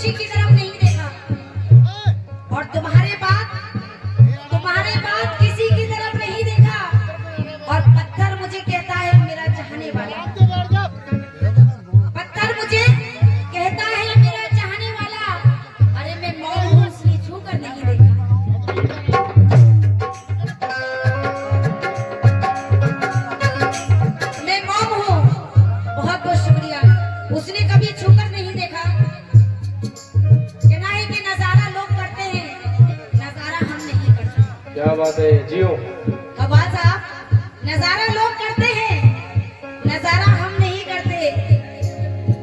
किसी की तरफ नहीं देखा और तुम्हारे बाद किसी की तरफ नहीं देखा और पत्थर मुझे कहता है मेरा चाहने वाला, पत्थर मुझे कहता है मेरा चाहने वाला। अरे मैं मौन हूँ इसलिए छू कर नहीं देखा। मैं मौन हूँ, बहुत बहुत शुक्रिया। उसने कभी छू कर नहीं देखा। कहना है कि नजारा लोग करते हैं, नजारा हम नहीं करते। क्या बात है जियो। कबाल साहब, नजारा लोग करते हैं, नजारा हम नहीं करते।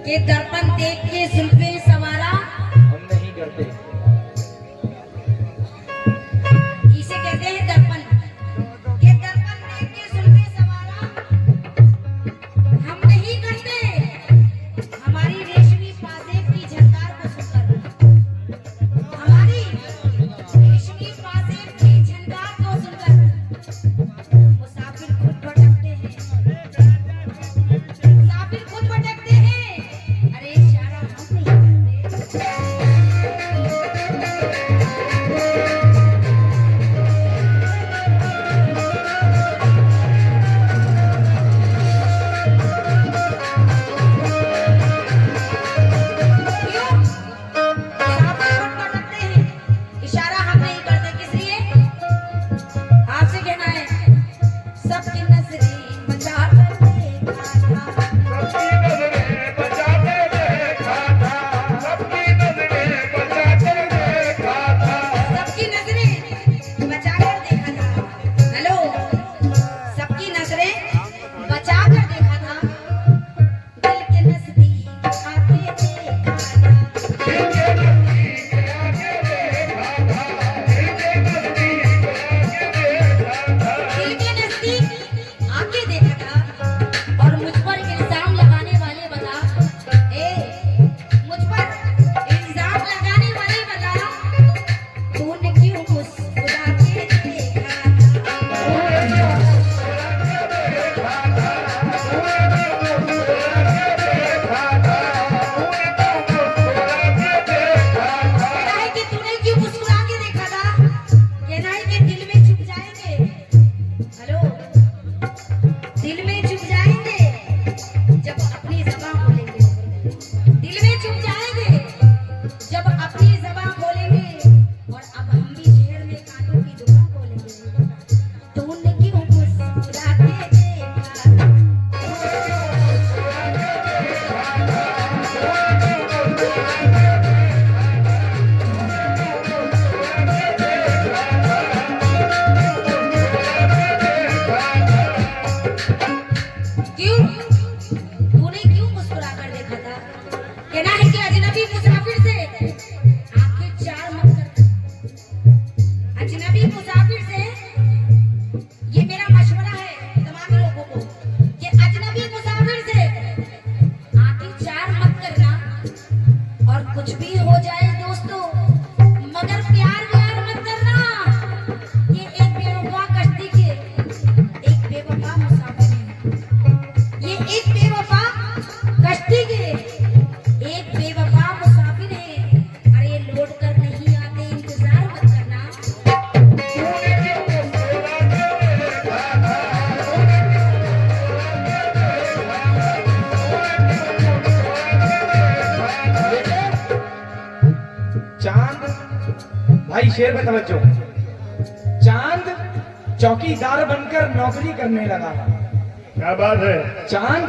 कि दर्पण देख के जुल्फे सवारा हम नहीं करते। इसे कहते हैं दर्पण। कि दर्पण देख के जुल्फे सवारा हम नहीं करते। हमारी रेशमी पाजेब की झनकार को सुनकर, हमारी रेशमी पाजेब की झनकार को सुनकर मुसाफिर खुद भटकते हैं, मुसाफिर खुद भटकते हैं। अरे इशारा हम नहीं करते। क्यों? मुसाफिर खुद भटकते हैं, इशारा हम नहीं करते। किस लिए? आपसे कहना है सबकी नजरें बचा कर देखा था, सबकी नजरें बचाते देखा था, सबकी नजरें बचाते देखा था। सबकी नजरें बचा कर देखा था। हेलो, सबकी नजरें बचा कर देखा था, दिल के नजदीक आके देखा था, दिल के नजदीक आके देखा था, दिल के नजदीक आके देखा था। दिल के नजदीक आके देखा था। और मुझ पर इल्जाम लगाने वाले बता, मुझ पर इल्जाम लगाने वाले बता, तूने क्यों मुस्कुरा के देखा था? कहना है कि तूने क्यों मुस्कुरा के देखा था? कहना है कि दिल में छुप जाएंगे। हेलो, दिल में छुप जाएंगे जब अपनी ज़बान खोलेंगे। दिल में छुप जाएंगे जब अपनी ज़बान खोलेंगे। और अब हम भी शहर में कांटों की दुकान खोलेंगे। तूने क्यों मुस्कुरा के देखा था? क्यों? तूने क्यों मुस्कुरा कर देखा था? कहना है कि अजनबी मुसाफिर से आंखें चार मत कर। अजनबी मुसाफिर से, ये मेरा मशवरा है तमाम लोगों को, कि अजनबी मुसाफिर से आंखें चार मत करना। और कुछ भी हो जाए दोस्तों, मगर प्यार व्यार मत करना। ये एक बेवफा कश्ती के एक बेवफा मुसाफिर है। ये एक बेवफा कश्ती के एक बेवफा मुसाफिर है। अरे लौट कर नहीं आते, इंतजार मत करना। चांद भाई शेर में तवज्जो। चांद चौकीदार बनकर नौकरी करने लगा। क्या बात है। चांद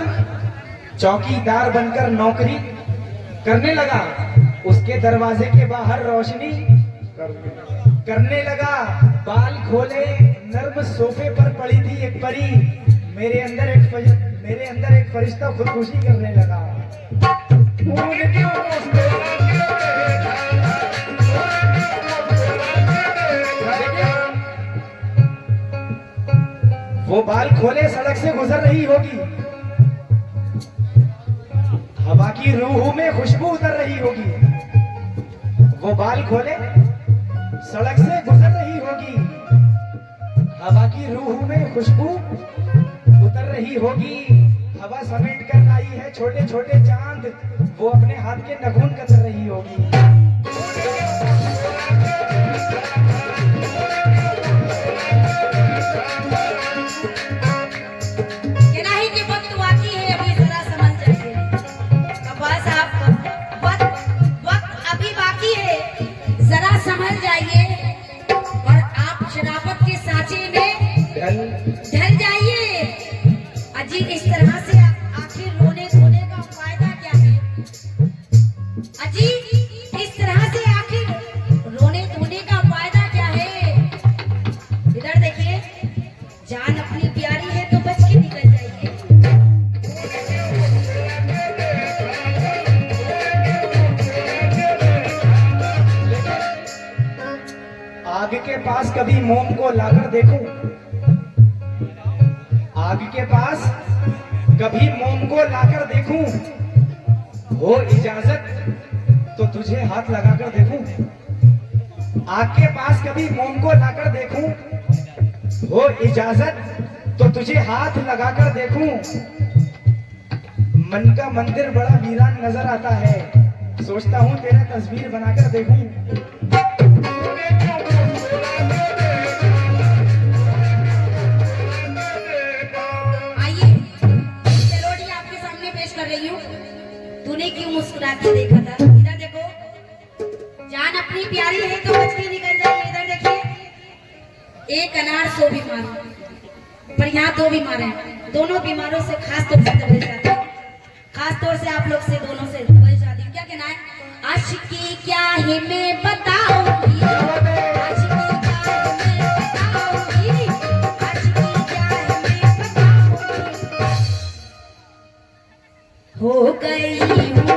चौकीदार बनकर नौकरी करने लगा। उसके दरवाजे के बाहर रोशनी करने लगा। बाल खोले, नर्म सोफे पर पड़ी थी एक परी। मेरे अंदर एक फरिश्ता खुदकुशी करने लगा। तूने क्यों मुस्कुरा के देखा था? वो बाल खोले सड़क से गुजर रही होगी। हवा की रूह में खुशबू उतर रही होगी। वो बाल खोले सड़क से गुजर रही होगी। हवा की रूह में खुशबू उतर रही होगी। हवा समेट कर लाई है छोटे छोटे चांद, वो अपने हाथ के नखून कतर रही होगी। कहना है कि वक्त आती है अभी जरा समझ जाइए। अब बस आप वक्त अभी बाकी है, जरा समझ जाइए और आप शराफत के सांचे में ढल जाइए। अजी इस तरह से आखिर रोने धोने का फायदा क्या है? अजी इस तरह से आखिर रोने धोने का फायदा क्या है? इधर देखिए, जान अपनी प्यारी है तो बच के निकल जाइए। आग के पास कभी मोम को लाकर देखूं, आग के पास कभी मोम को लाकर देखूं, हो इजाजत तो तुझे हाथ लगाकर देखूं। आग के पास कभी मोम को लाकर देखूं, हो इजाजत तो तुझे हाथ लगाकर देखूं। मन का मंदिर बड़ा वीरान नजर आता है, सोचता हूं तेरा तस्वीर बनाकर देखूं। तूने क्यों मुस्कुरा के देखा था? इधर देखो, जान अपनी प्यारी है तो बच के निकल जाइए। इधर देखिए, एक अनार 100 बीमार, पर यहाँ 2 बीमार हैं। दोनों बीमारों से खास तौर से दबल जाती है, खास तौर से आप लोग से दोनों से दबल जाती है। क्या कहना है? आशिकी क्या है मैं बताऊंगी, हो गई हूँ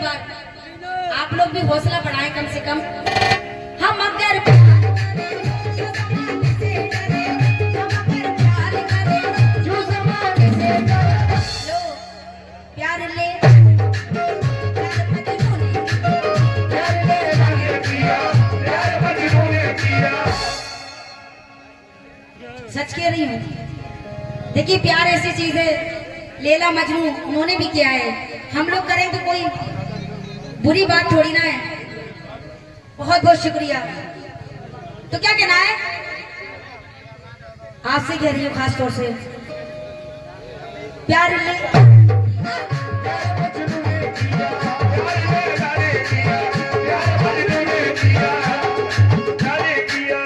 बार आप लोग भी हौसला बढ़ाएं कम से कम। हम अगर प्यार करें जो ज़माने से डरे, हम अगर प्यार करें जो ज़माने से डरे। लो प्यार ले प्यार मजनू ने प्यार ले किया, प्यार मजनू ने किया। सच कह रही हूँ। देखिए प्यार ऐसी चीज है, लैला मजनू उन्होंने भी किया है, हम लोग करें तो कोई बुरी बात थोड़ी ना है। बहुत बहुत शुक्रिया। तो क्या कहना है आपसे कह रही हूँ खास तौर से, प्यार ले प्यार मजनू ने किया, प्यार ले किया, प्यार मजनू ने किया, प्यार किया।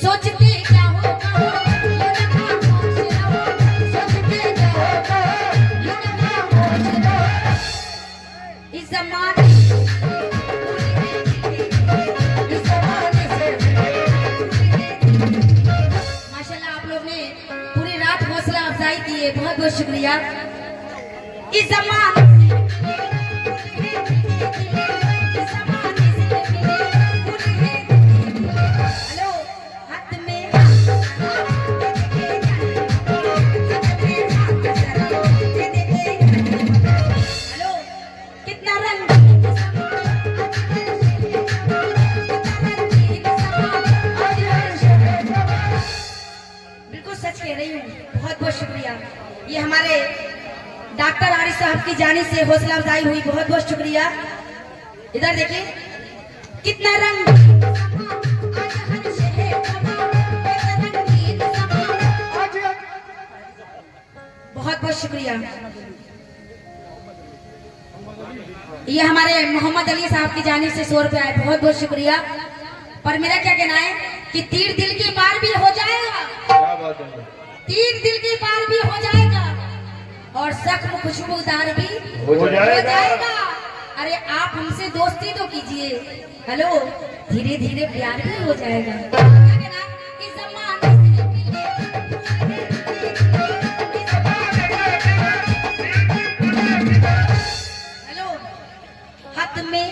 सोचते क्या होगा ये ना खामोश रहो, सोचते क्या होगा ये ना खामोश रहो। इस ज़माने माशाल्लाह आप लोग ने पूरी रात हौसला अफजाई की है, बहुत बहुत शुक्रिया। इस ज़माने हेलो हाथ में हेलो कितना रंग बिल्कुल सच कह रही हूँ। बहुत बहुत शुक्रिया। ये हमारे डॉक्टर आरिफ साहब की जानिब से हौसला अफजाई हुई, बहुत बहुत शुक्रिया। इधर देखिए कितना रंग बहुत बहुत शुक्रिया। ये हमारे मोहम्मद अली साहब की जानिब से 100 रुपए आए, बहुत बहुत शुक्रिया। पर मेरा क्या कहना है कि तीर दिल के पार भी हो जाएगा, क्या बात है? तीर दिल के पार भी हो जाएगा और जख्म खुशबूदार भी हो जाएगा। अरे आप हमसे दोस्ती तो कीजिए, हेलो धीरे धीरे प्यार भी हो जाएगा। क्या कहना है? इस ज़माने से मिले हेलो हाथ में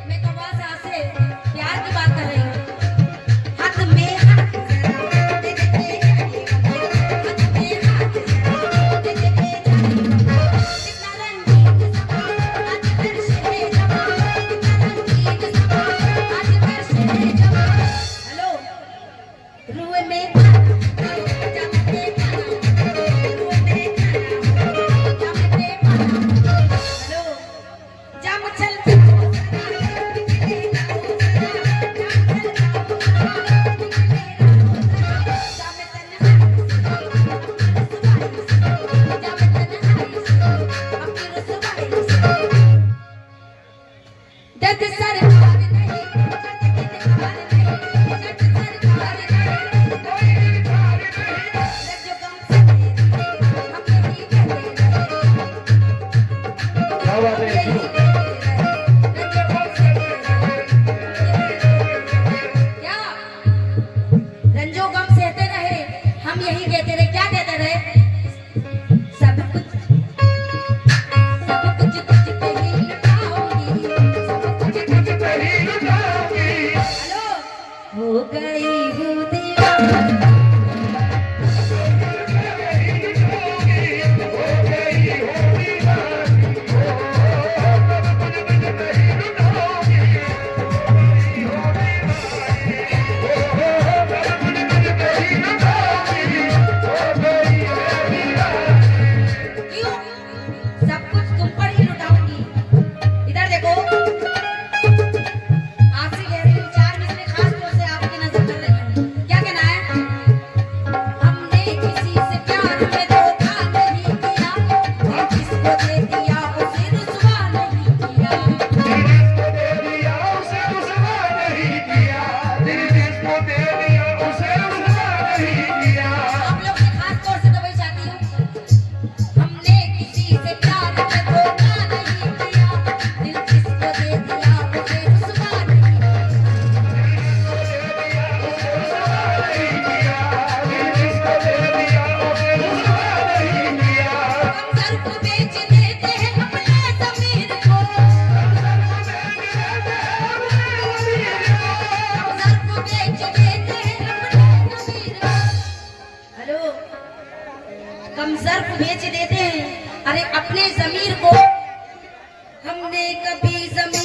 मैं तो बस आपसे प्यार की बात कर रही हूँ। हाथ में हाथ जरा दे दे के जाने हाथ में हाथ जरा दे दे के जाने कितना रंगीन समा आज वर्ष है जमा, कितना रंगीन समा आज वर्ष है जमा। हेलो रुए में जमते पाना, रुए में जमते पाना। हेलो जम चलते दर्द सरकार नहीं, दर्द इनकार नहीं, दर्द सरकार नहीं, कोई इनकार नहीं। रज्जो गम से तेरे हम यही कहते रहे, क्या बात है? यही कहते रहे, रज्जो गम से तेरे क्या रंजो गम सहते रहे, हम यही कहते रहे। क्या कहते रहे? सब कुछ तुझ पे ही लुटाऊंगी, सब कुछ तुझ पे ही लुटाऊंगी। हेलो हो गई हूँ दीवाना। हो गई हो दीवानी, हो हमने कभी जमीन